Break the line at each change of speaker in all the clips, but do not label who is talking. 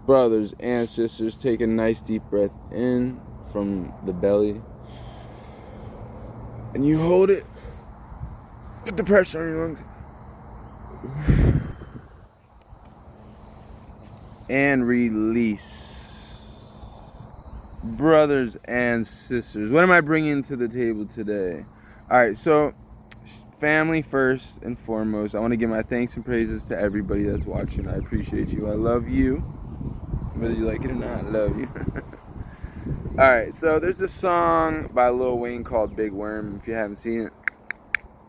Brothers and sisters, take a nice deep breath in from the belly. And you hold it. Put the pressure on your lungs. And release. Brothers and sisters, what am I bringing to the table today? Alright, so family first and foremost. I want to give my thanks and praises to everybody that's watching. I appreciate you. I love you. Whether you like it or not, I love you. Alright, so there's this song by Lil Wayne called Big Worm. If you haven't seen it,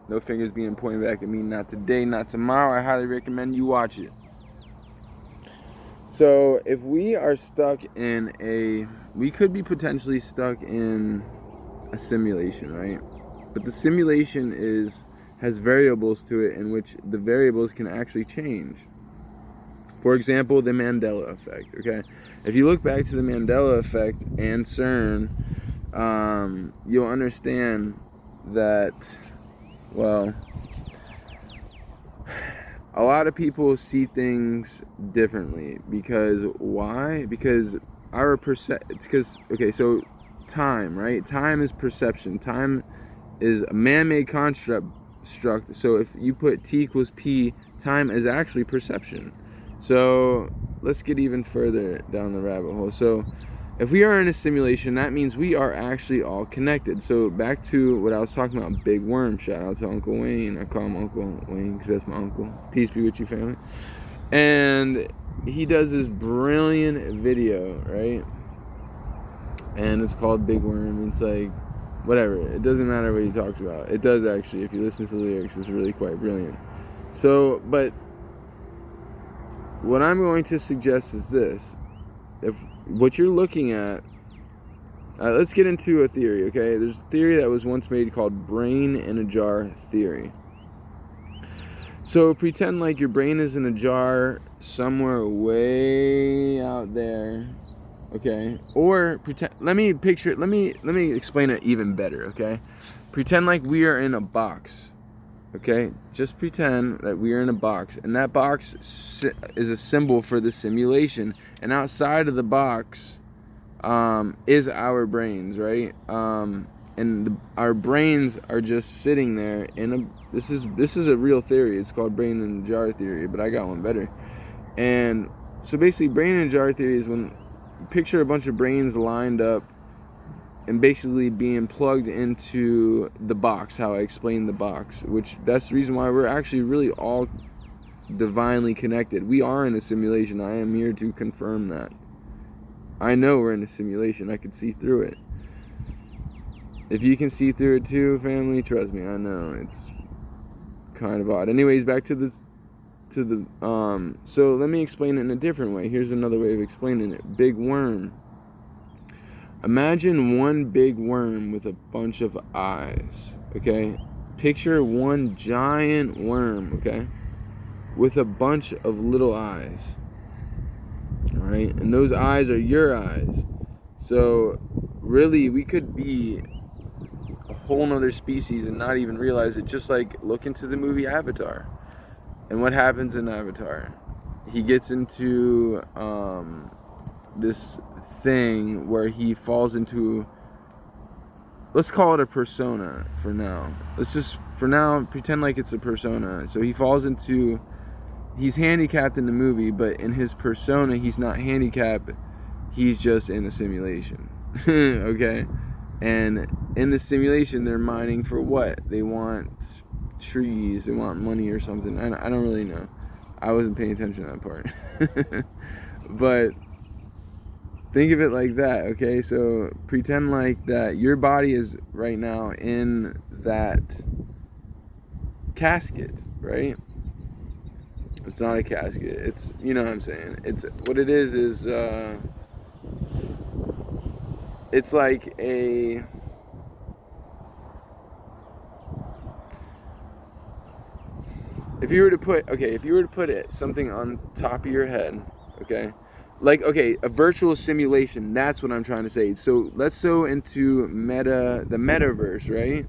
no fingers being pointed back at me. Not today, not tomorrow. I highly recommend you watch it. So if we are stuck in we could be potentially stuck in a simulation, right? But the simulation has variables to it in which the variables can actually change. For example, the Mandela effect, okay? If you look back to the Mandela effect and CERN, you'll understand that, well, a lot of people see things differently. Because why? Because okay, so time, right? Time is perception. Time is a man-made construct. So if you put T equals P, time is actually perception. So let's get even further down the rabbit hole. So if we are in a simulation, that means we are actually all connected. So back to what I was talking about, Big Worm. Shout out to Uncle Wayne. I call him Uncle Wayne because that's my uncle. Peace be with you, family. And he does this brilliant video, right? And it's called Big Worm. It's like, whatever. It doesn't matter what he talks about. It does actually. If you listen to the lyrics, it's really quite brilliant. So, but what I'm going to suggest is this. If what you're looking at, let's get into a theory, okay? There's a theory that was once made called brain in a jar theory. So pretend like your brain is in a jar somewhere way out there, okay? Or pretend, let me explain it even better, okay? Pretend like we are in a box, okay? Just pretend that we are in a box, and that box is a symbol for the simulation, and outside of the box is our brains, right? Our brains are just sitting there in a. This is a real theory. It's called brain in a jar theory, but I got one better. And so basically, brain in a jar theory is when you picture a bunch of brains lined up and basically being plugged into the box. How I explained the box, which that's the reason why we're actually really all divinely connected. We are in a simulation. I am here to confirm that. I know we're in a simulation. I can see through it. If you can see through it too, family, trust me, I know it's kind of odd. Anyways, back to the so let me explain it in a different way. Here's another way of explaining it. Big worm. Imagine one big worm with a bunch of eyes, okay? Picture one giant worm, okay? With a bunch of little eyes, all right? And those eyes are your eyes. So really, we could be a whole nother species and not even realize it. Just like look into the movie Avatar. And what happens in Avatar? He gets into this thing where he falls into, let's call it a persona for now. Let's just, for now, pretend like it's a persona. So he falls into, he's handicapped in the movie, but in his persona, he's not handicapped. He's just in a simulation. Okay? And in the simulation, they're mining for what? They want trees, they want money or something. I don't really know. I wasn't paying attention to that part. But think of it like that, okay? So pretend like that your body is right now in that casket, right? It's not a casket. It's, you know what I'm saying. It's, what it is it's like a, if you were to put something on top of your head, okay? Like, okay, a virtual simulation, that's what I'm trying to say. So let's go into the Metaverse, right?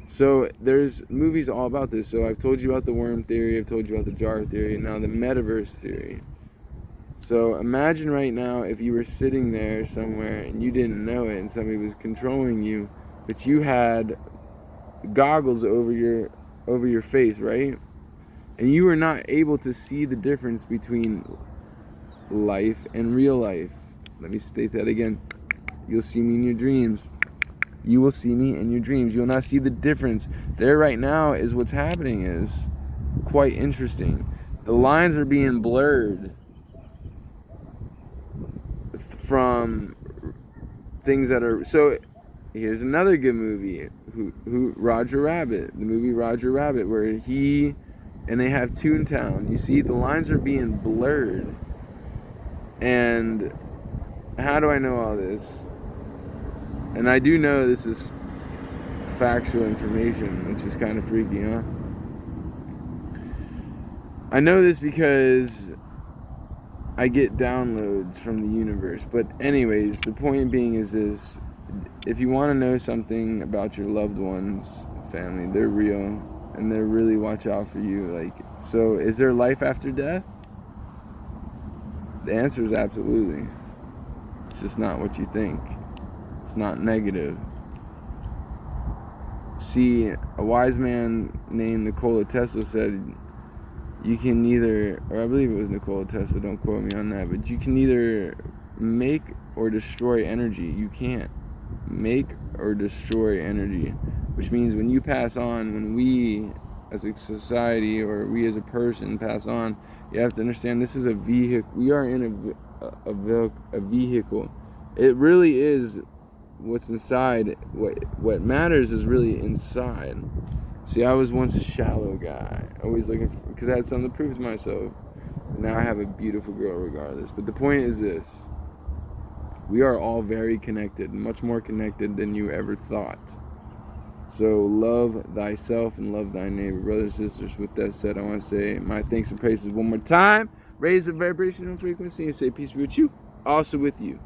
So there's movies all about this. So I've told you about the worm theory, I've told you about the jar theory, now the Metaverse theory. So imagine right now if you were sitting there somewhere and you didn't know it and somebody was controlling you, but you had goggles over your face, right? And you were not able to see the difference between life and real life. Let me state that again. You'll see me in your dreams. You will see me in your dreams. You will not see the difference. There right now is what's happening is quite interesting. The lines are being blurred from things that are... So here's another good movie. Who Roger Rabbit. The movie Roger Rabbit, where he and they have Toontown. You see, the lines are being blurred. And how do I know all this? And I do know this is factual information, which is kind of freaky, huh? I know this because I get downloads from the universe. But anyways, the point being is this. If you want to know something about your loved ones, family, they're real. And they really watch out for you. Like, so is there life after death? The answer is absolutely. It's just not what you think. It's not negative. See, a wise man named Nikola Tesla said, you can either, or I believe it was Nikola Tesla, don't quote me on that, but you can either make or destroy energy. You can't make or destroy energy, which means when you pass on, when we as a society or we as a person pass on, you have to understand this is a vehicle. We are in a vehicle. It really is what's inside. What matters is really inside. See, I was once a shallow guy, always looking for, because I had something to prove to myself. Now I have a beautiful girl regardless. But the point is this. We are all very connected, much more connected than you ever thought. So love thyself and love thy neighbor. Brothers and sisters, with that said, I want to say my thanks and praises one more time. Raise the vibrational frequency and say peace be with you, also with you.